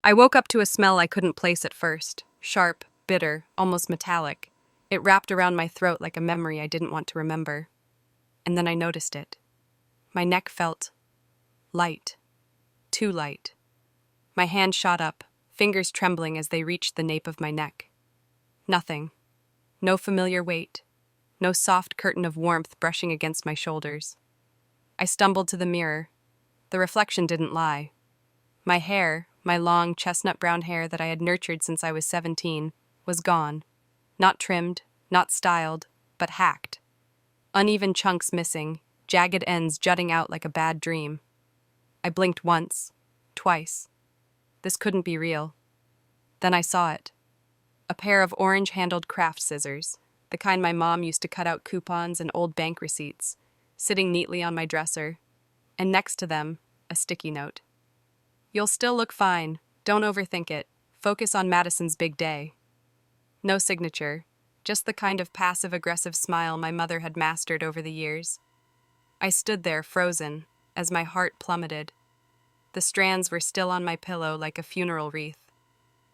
I woke up to a smell I couldn't place at first. Sharp, bitter, almost metallic. It wrapped around my throat like a memory I didn't want to remember. And then I noticed it. My neck felt light. Too light. My hand shot up, fingers trembling as they reached the nape of my neck. Nothing. No familiar weight. No soft curtain of warmth brushing against my shoulders. I stumbled to the mirror. The reflection didn't lie. My hair, my long chestnut brown hair that I had nurtured since I was 17, was gone. Not trimmed, not styled, but hacked. Uneven chunks missing, jagged ends jutting out like a bad dream. I blinked once, twice. This couldn't be real. Then I saw it. A pair of orange-handled craft scissors, the kind my mom used to cut out coupons and old bank receipts, sitting neatly on my dresser, and next to them, a sticky note. "You'll still look fine. Don't overthink it. Focus on Madison's big day." No signature, just the kind of passive-aggressive smile my mother had mastered over the years. I stood there, frozen, as my heart plummeted. The strands were still on my pillow like a funeral wreath.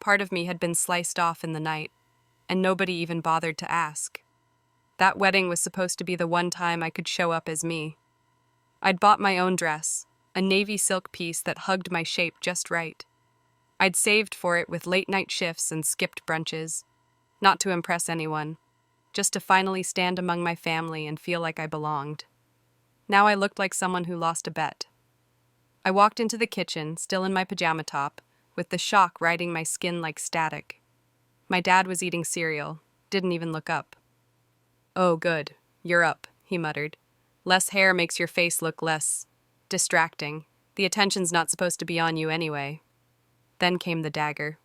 Part of me had been sliced off in the night, and nobody even bothered to ask. That wedding was supposed to be the one time I could show up as me. I'd bought my own dress, a navy silk piece that hugged my shape just right. I'd saved for it with late-night shifts and skipped brunches, not to impress anyone, just to finally stand among my family and feel like I belonged. Now I looked like someone who lost a bet. I walked into the kitchen, still in my pajama top, with the shock riding my skin like static. My dad was eating cereal, didn't even look up. "Oh, good, you're up," he muttered. "Less hair makes your face look less distracting. The attention's not supposed to be on you anyway." Then came the dagger.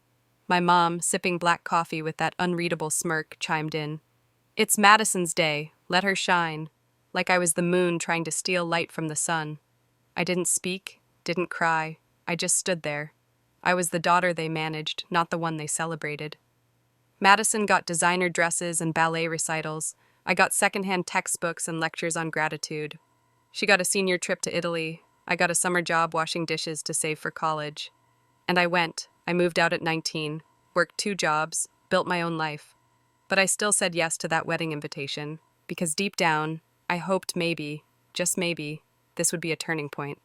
My mom, sipping black coffee with that unreadable smirk, chimed in. "It's Madison's day, let her shine," like I was the moon trying to steal light from the sun. I didn't speak, didn't cry, I just stood there. I was the daughter they managed, not the one they celebrated. Madison got designer dresses and ballet recitals. I got secondhand textbooks and lectures on gratitude. She got a senior trip to Italy. I got a summer job washing dishes to save for college. And I went. I moved out at 19, worked 2 jobs, built my own life. But I still said yes to that wedding invitation, because deep down, I hoped maybe, just maybe, this would be a turning point.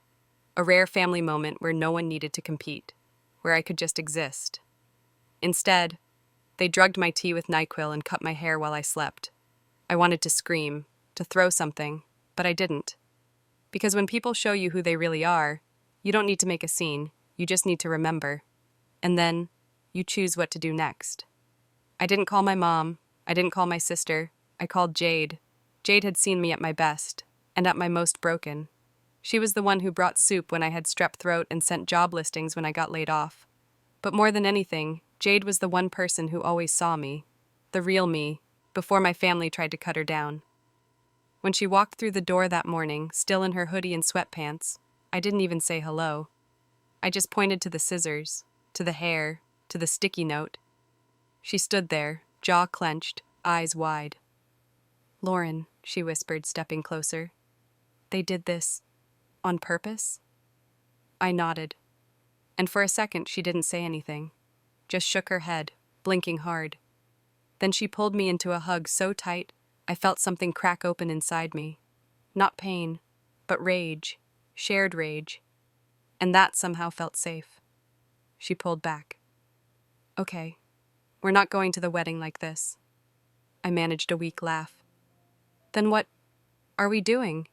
A rare family moment where no one needed to compete, where I could just exist. Instead, they drugged my tea with NyQuil and cut my hair while I slept. I wanted to scream, to throw something, but I didn't. Because when people show you who they really are, you don't need to make a scene, you just need to remember. And then, you choose what to do next. I didn't call my mom, I didn't call my sister, I called Jade. Jade had seen me at my best, and at my most broken. She was the one who brought soup when I had strep throat and sent job listings when I got laid off. But more than anything, Jade was the one person who always saw me, the real me, before my family tried to cut her down. When she walked through the door that morning, still in her hoodie and sweatpants, I didn't even say hello. I just pointed to the scissors, to the hair, to the sticky note. She stood there, jaw clenched, eyes wide. "Lauren," she whispered, stepping closer. "They did this on purpose?" I nodded. And for a second she didn't say anything, just shook her head, blinking hard. Then she pulled me into a hug so tight, I felt something crack open inside me. Not pain, but rage, shared rage. And that somehow felt safe. She pulled back. "Okay, we're not going to the wedding like this." I managed a weak laugh. "Then what are we doing?"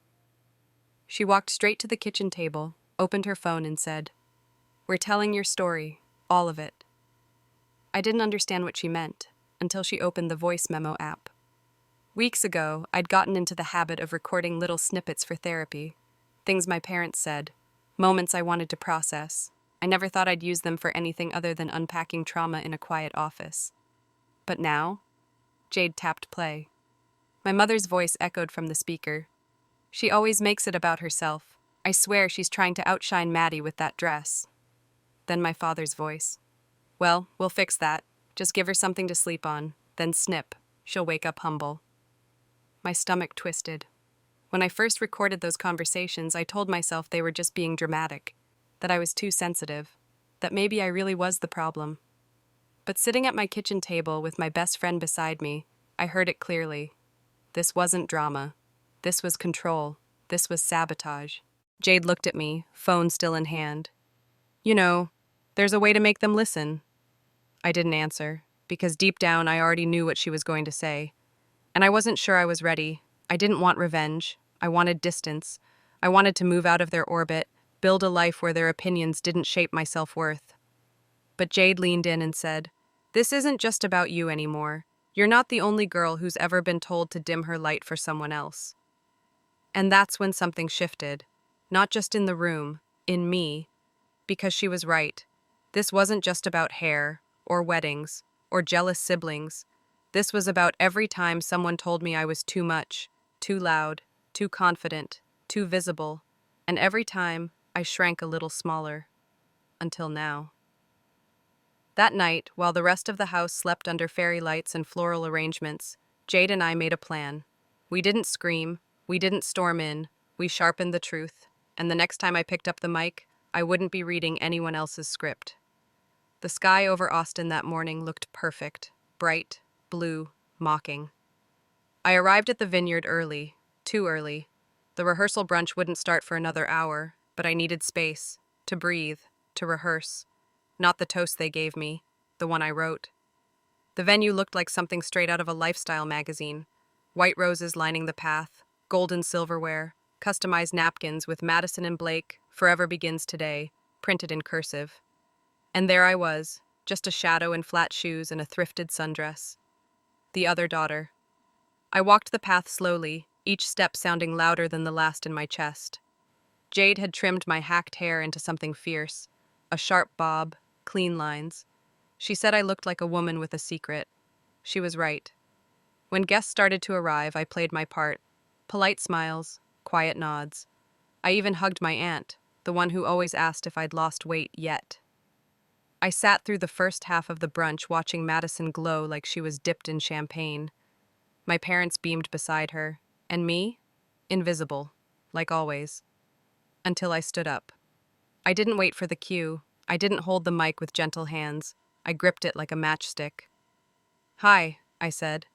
She walked straight to the kitchen table, opened her phone and said, "We're telling your story, all of it." I didn't understand what she meant until she opened the voice memo app. Weeks ago, I'd gotten into the habit of recording little snippets for therapy, things my parents said, moments I wanted to process. I never thought I'd use them for anything other than unpacking trauma in a quiet office. But now, Jade tapped play. My mother's voice echoed from the speaker. "She always makes it about herself. I swear she's trying to outshine Maddie with that dress." Then my father's voice. "Well, we'll fix that. Just give her something to sleep on, then snip. She'll wake up humble." My stomach twisted. When I first recorded those conversations, I told myself they were just being dramatic, that I was too sensitive. that maybe I really was the problem. But sitting at my kitchen table with my best friend beside me, I heard it clearly. This wasn't drama. This was control. This was sabotage. Jade looked at me, phone still in hand. You know, there's a way to make them listen. I didn't answer, because deep down I already knew what she was going to say. And I wasn't sure I was ready. I didn't want revenge. I wanted distance. I wanted to move out of their orbit, build a life where their opinions didn't shape my self-worth. But Jade leaned in and said, "This isn't just about you anymore. You're not the only girl who's ever been told to dim her light for someone else." And that's when something shifted. Not just in the room, in me. Because she was right. This wasn't just about hair, or weddings, or jealous siblings. This was about every time someone told me I was too much, too loud, too confident, too visible, and every time I shrank a little smaller. Until now. That night, while the rest of the house slept under fairy lights and floral arrangements, Jade and I made a plan. We didn't scream, we didn't storm in, we sharpened the truth, and the next time I picked up the mic, I wouldn't be reading anyone else's script. The sky over Austin that morning looked perfect, bright, blue, mocking. I arrived at the vineyard early, too early. The rehearsal brunch wouldn't start for another hour, but I needed space, to breathe, to rehearse. Not the toast they gave me, the one I wrote. The venue looked like something straight out of a lifestyle magazine. White roses lining the path, golden silverware, customized napkins with Madison and Blake, Forever Begins Today, printed in cursive. And there I was, just a shadow in flat shoes and a thrifted sundress. The other daughter. I walked the path slowly, each step sounding louder than the last in my chest. Jade had trimmed my hacked hair into something fierce, a sharp bob, clean lines. She said I looked like a woman with a secret. She was right. When guests started to arrive, I played my part. Polite smiles, quiet nods. I even hugged my aunt, the one who always asked if I'd lost weight yet. I sat through the first half of the brunch watching Madison glow like she was dipped in champagne. My parents beamed beside her, and me? Invisible, like always. Until I stood up. I didn't wait for the cue. I didn't hold the mic with gentle hands. I gripped it like a matchstick. "Hi," I said,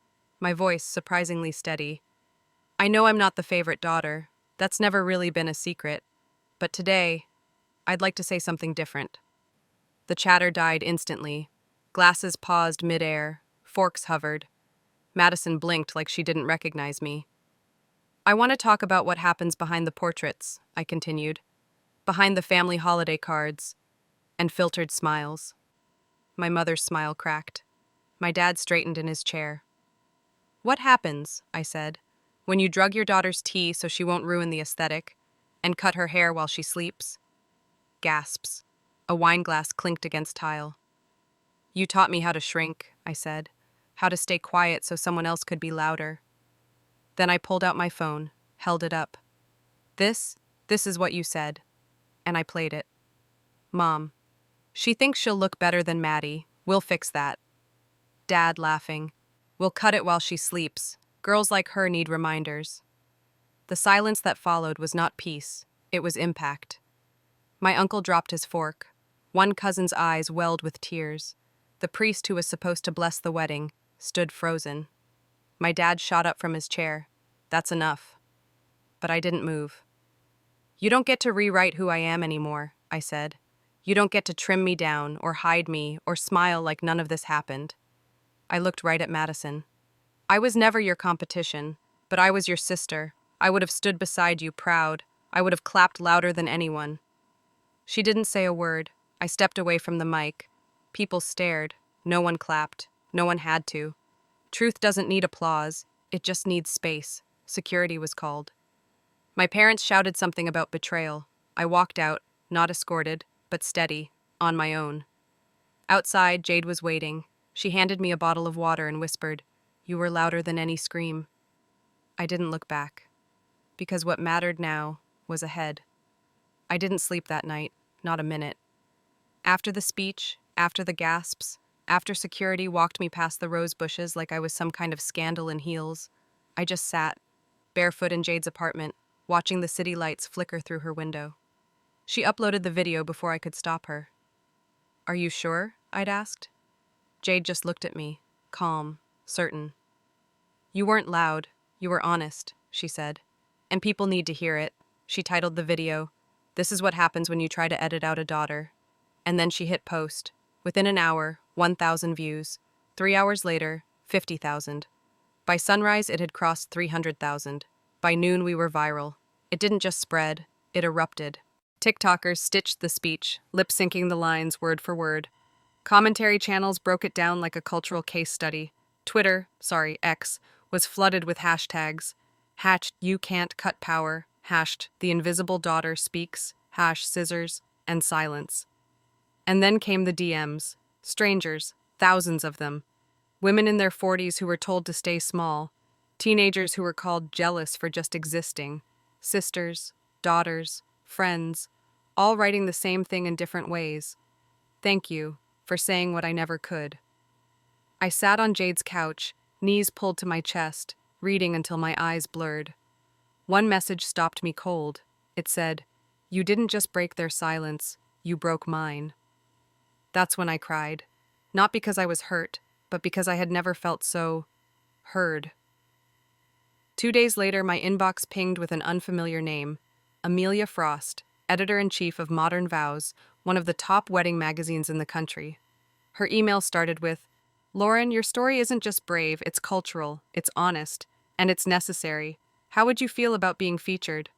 my voice surprisingly steady. "I know I'm not the favorite daughter. That's never really been a secret. But today, I'd like to say something different." The chatter died instantly. Glasses paused midair. Forks hovered. Madison blinked like she didn't recognize me. "I want to talk about what happens behind the portraits," I continued. "Behind the family holiday cards and filtered smiles." My mother's smile cracked. My dad straightened in his chair. "What happens," I said, "when you drug your daughter's tea so she won't ruin the aesthetic, and cut her hair while she sleeps?" Gasps. A wine glass clinked against tile. "You taught me how to shrink," I said, "how to stay quiet so someone else could be louder." Then I pulled out my phone, held it up. This is what you said." And I played it. "Mom, she thinks she'll look better than Maddie. We'll fix that." Dad laughing. "We'll cut it while she sleeps. Girls like her need reminders." The silence that followed was not peace, it was impact. My uncle dropped his fork. One cousin's eyes welled with tears. The priest who was supposed to bless the wedding stood frozen. My dad shot up from his chair. "That's enough." But I didn't move. "You don't get to rewrite who I am anymore," I said. "You don't get to trim me down, or hide me, or smile like none of this happened." I looked right at Madison. "I was never your competition, but I was your sister. I would have stood beside you proud. I would have clapped louder than anyone." She didn't say a word. I stepped away from the mic. People stared. No one clapped. No one had to. Truth doesn't need applause. It just needs space. Security was called. My parents shouted something about betrayal. I walked out, not escorted, but steady, on my own. Outside, Jade was waiting. She handed me a bottle of water and whispered, "You were louder than any scream." I didn't look back, because what mattered now was ahead. I didn't sleep that night, not a minute. After the speech, after the gasps, after security walked me past the rose bushes like I was some kind of scandal in heels, I just sat, barefoot in Jade's apartment, watching the city lights flicker through her window. She uploaded the video before I could stop her. Are you sure? I'd asked. Jade just looked at me, calm, certain. You weren't loud, you were honest, she said. And people need to hear it. She titled the video, "This is what happens when you try to edit out a daughter." And then she hit post. Within an hour, 1,000 views. 3 hours later, 50,000. By sunrise, it had crossed 300,000. By noon, we were viral. It didn't just spread, it erupted. TikTokers stitched the speech, lip-syncing the lines word for word. Commentary channels broke it down like a cultural case study. X, was flooded with hashtags. #You can't cut power, #the invisible daughter speaks, #scissors, and silence. And then came the DMs. Strangers, thousands of them. Women in their 40s who were told to stay small. Teenagers who were called jealous for just existing. Sisters, daughters, friends, all writing the same thing in different ways. Thank you for saying what I never could. I sat on Jade's couch, knees pulled to my chest, reading until my eyes blurred. One message stopped me cold. It said, "You didn't just break their silence, you broke mine." That's when I cried. Not because I was hurt, but because I had never felt so heard. 2 days later, my inbox pinged with an unfamiliar name, Amelia Frost, editor-in-chief of Modern Vows, one of the top wedding magazines in the country. Her email started with, "Lauren, your story isn't just brave, it's cultural, it's honest, and it's necessary. How would you feel about being featured?"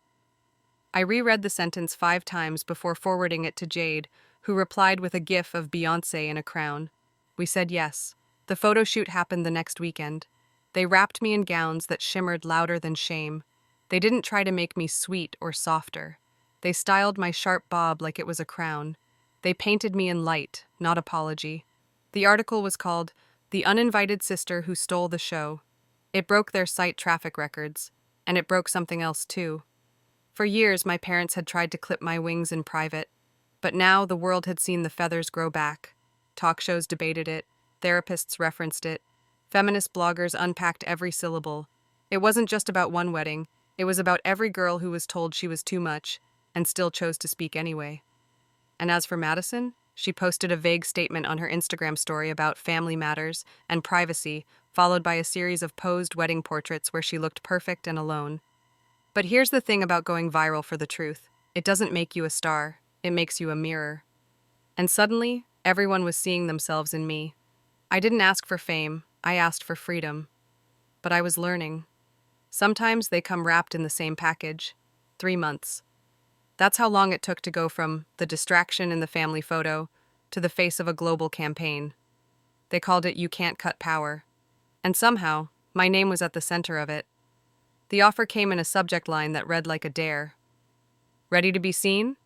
I reread the sentence 5 times before forwarding it to Jade, who replied with a gif of Beyoncé in a crown. We said yes. The photo shoot happened the next weekend. They wrapped me in gowns that shimmered louder than shame. They didn't try to make me sweet or softer. They styled my sharp bob like it was a crown. They painted me in light, not apology. The article was called "The Uninvited Sister Who Stole the Show." It broke their site traffic records, and it broke something else too. For years, my parents had tried to clip my wings in private, but now the world had seen the feathers grow back. Talk shows debated it, therapists referenced it, feminist bloggers unpacked every syllable. It wasn't just about one wedding, it was about every girl who was told she was too much and still chose to speak anyway. And as for Madison, she posted a vague statement on her Instagram story about family matters and privacy, followed by a series of posed wedding portraits where she looked perfect and alone. But here's the thing about going viral for the truth. It doesn't make you a star, it makes you a mirror. And suddenly, everyone was seeing themselves in me. I didn't ask for fame, I asked for freedom. But I was learning. Sometimes they come wrapped in the same package. 3 months. That's how long it took to go from the distraction in the family photo to the face of a global campaign. They called it "You Can't Cut Power." And somehow, my name was at the center of it. The offer came in a subject line that read like a dare. Ready to be seen?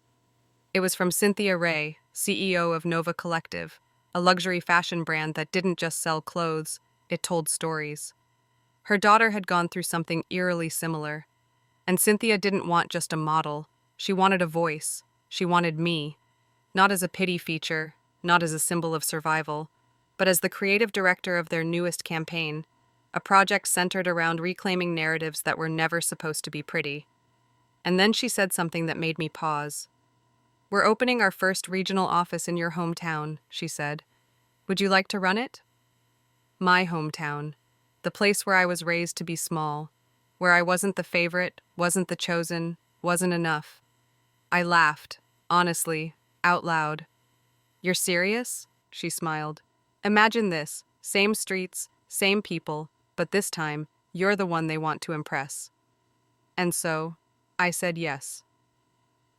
It was from Cynthia Ray, CEO of Nova Collective, a luxury fashion brand that didn't just sell clothes, it told stories. Her daughter had gone through something eerily similar. And Cynthia didn't want just a model. She wanted a voice. She wanted me. Not as a pity feature, not as a symbol of survival, but as the creative director of their newest campaign, a project centered around reclaiming narratives that were never supposed to be pretty. And then she said something that made me pause. "We're opening our first regional office in your hometown," she said. "Would you like to run it?" My hometown, the place where I was raised to be small, where I wasn't the favorite, wasn't the chosen, wasn't enough. I laughed, honestly, out loud. "You're serious?" she smiled. "Imagine this, same streets, same people, but this time, you're the one they want to impress." And so, I said yes.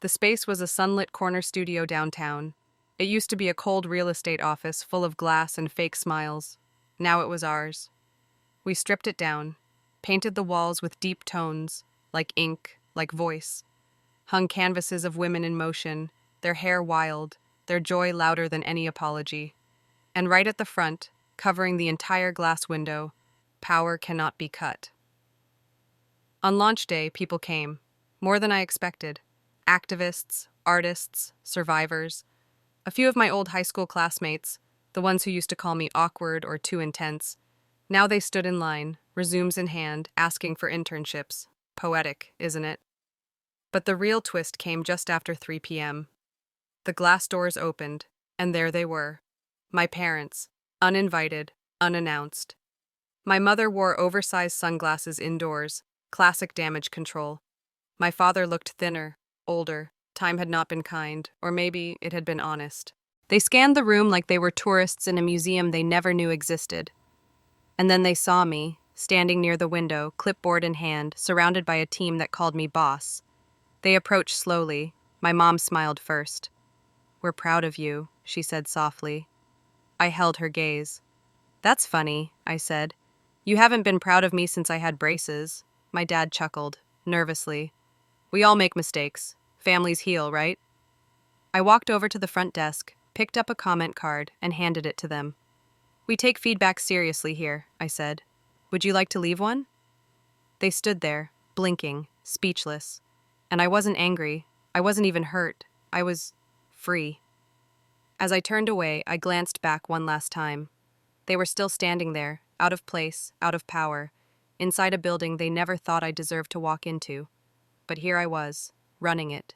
The space was a sunlit corner studio downtown. It used to be a cold real estate office full of glass and fake smiles. Now it was ours. We stripped it down, painted the walls with deep tones, like ink, like voice, hung canvases of women in motion, their hair wild, their joy louder than any apology. And right at the front, covering the entire glass window, "Power cannot be cut." On launch day, people came, more than I expected. Activists, artists, survivors. A few of my old high school classmates, the ones who used to call me awkward or too intense. Now they stood in line, resumes in hand, asking for internships. Poetic, isn't it? But the real twist came just after 3 p.m. The glass doors opened, And there they were. My parents, uninvited, unannounced. My mother wore oversized sunglasses indoors, classic damage control. My father looked thinner, older. Time had not been kind, or maybe it had been honest. They scanned the room like they were tourists in a museum they never knew existed. And then they saw me, standing near the window, clipboard in hand, surrounded by a team that called me boss. They approached slowly. My mom smiled first. "We're proud of you," she said softly. I held her gaze. "That's funny," I said. "You haven't been proud of me since I had braces." My dad chuckled, nervously. "We all make mistakes. Families heal, right?" I walked over to the front desk, picked up a comment card, and handed it to them. "We take feedback seriously here," I said. "Would you like to leave one?" They stood there, blinking, speechless. And I wasn't angry. I wasn't even hurt. I was free. As I turned away, I glanced back one last time. They were still standing there, out of place, out of power, inside a building they never thought I deserved to walk into. But here I was, running it.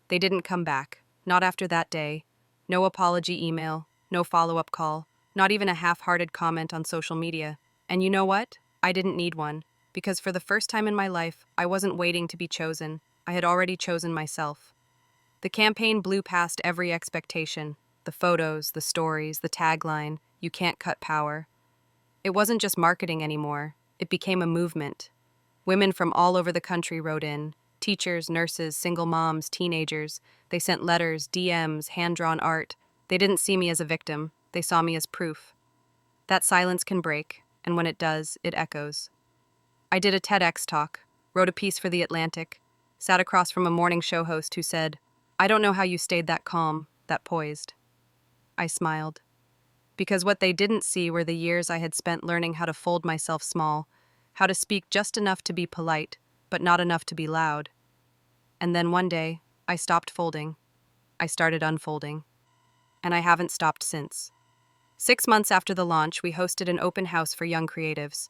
They didn't come back, not after that day. No apology email, no follow-up call, not even a half-hearted comment on social media. And you know what? I didn't need one, because for the first time in my life, I wasn't waiting to be chosen. I had already chosen myself. The campaign blew past every expectation. The photos, the stories, the tagline, "You can't cut power." It wasn't just marketing anymore. It became a movement. Women from all over the country wrote in. Teachers, nurses, single moms, teenagers. They sent letters, DMs, hand-drawn art. They didn't see me as a victim. They saw me as proof. That silence can break, and when it does, it echoes. I did a TEDx talk, wrote a piece for The Atlantic, sat across from a morning show host who said, "I don't know how you stayed that calm, that poised." I smiled. Because what they didn't see were the years I had spent learning how to fold myself small, how to speak just enough to be polite, but not enough to be loud. And then one day, I stopped folding. I started unfolding. And I haven't stopped since. 6 months after the launch, we hosted an open house for young creatives.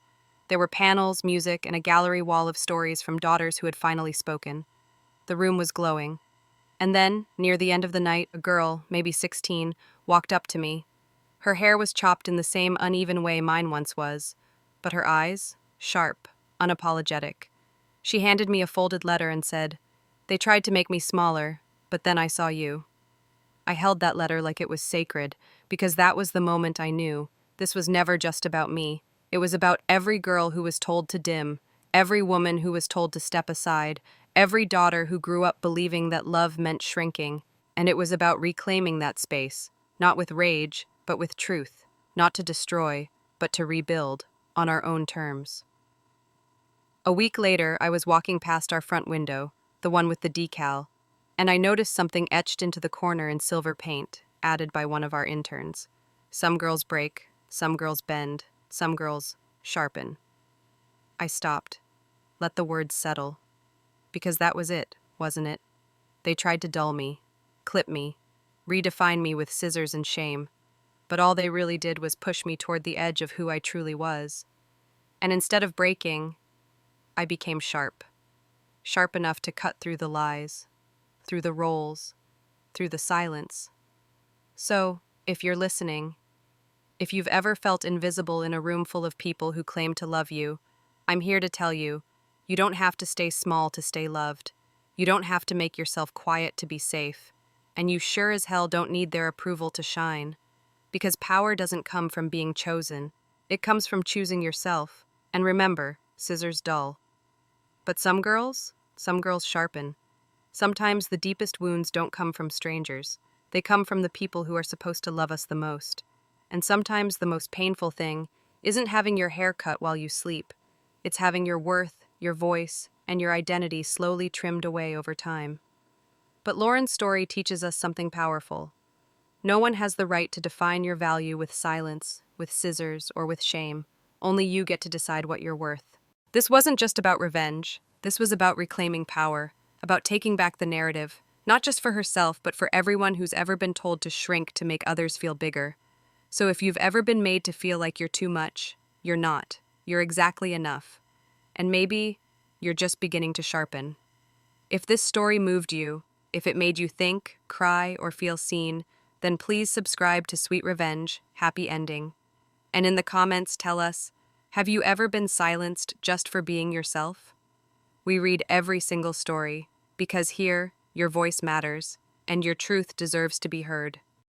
There were panels, music, and a gallery wall of stories from daughters who had finally spoken. The room was glowing. And then, near the end of the night, a girl, maybe 16, walked up to me. Her hair was chopped in the same uneven way mine once was, but her eyes, sharp, unapologetic. She handed me a folded letter and said, "They tried to make me smaller, but then I saw you." I held that letter like it was sacred, because that was the moment I knew. This was never just about me. It was about every girl who was told to dim, every woman who was told to step aside, every daughter who grew up believing that love meant shrinking. And it was about reclaiming that space, not with rage, but with truth, not to destroy, but to rebuild, on our own terms. A week later, I was walking past our front window, the one with the decal, and I noticed something etched into the corner in silver paint, added by one of our interns. Some girls break, some girls bend, some girls sharpen. I stopped, let the words settle. Because that was it, wasn't it? They tried to dull me, clip me, redefine me with scissors and shame. But all they really did was push me toward the edge of who I truly was. And instead of breaking, I became sharp. Sharp enough to cut through the lies, through the roles, through the silence. So, if you're listening, if you've ever felt invisible in a room full of people who claim to love you, I'm here to tell you, you don't have to stay small to stay loved. You don't have to make yourself quiet to be safe. And you sure as hell don't need their approval to shine. Because power doesn't come from being chosen. It comes from choosing yourself. And remember, scissors dull. But some girls sharpen. Sometimes the deepest wounds don't come from strangers. They come from the people who are supposed to love us the most. And sometimes the most painful thing isn't having your hair cut while you sleep. It's having your worth, your voice, and your identity slowly trimmed away over time. But Lauren's story teaches us something powerful. No one has the right to define your value with silence, with scissors, or with shame. Only you get to decide what you're worth. This wasn't just about revenge. This was about reclaiming power, about taking back the narrative, not just for herself, but for everyone who's ever been told to shrink to make others feel bigger. So if you've ever been made to feel like you're too much, you're not. You're exactly enough. And maybe you're just beginning to sharpen. If this story moved you, if it made you think, cry, or feel seen, then please subscribe to Sweet Revenge, Happy Ending. And in the comments, tell us, have you ever been silenced just for being yourself? We read every single story, because here, your voice matters, and your truth deserves to be heard.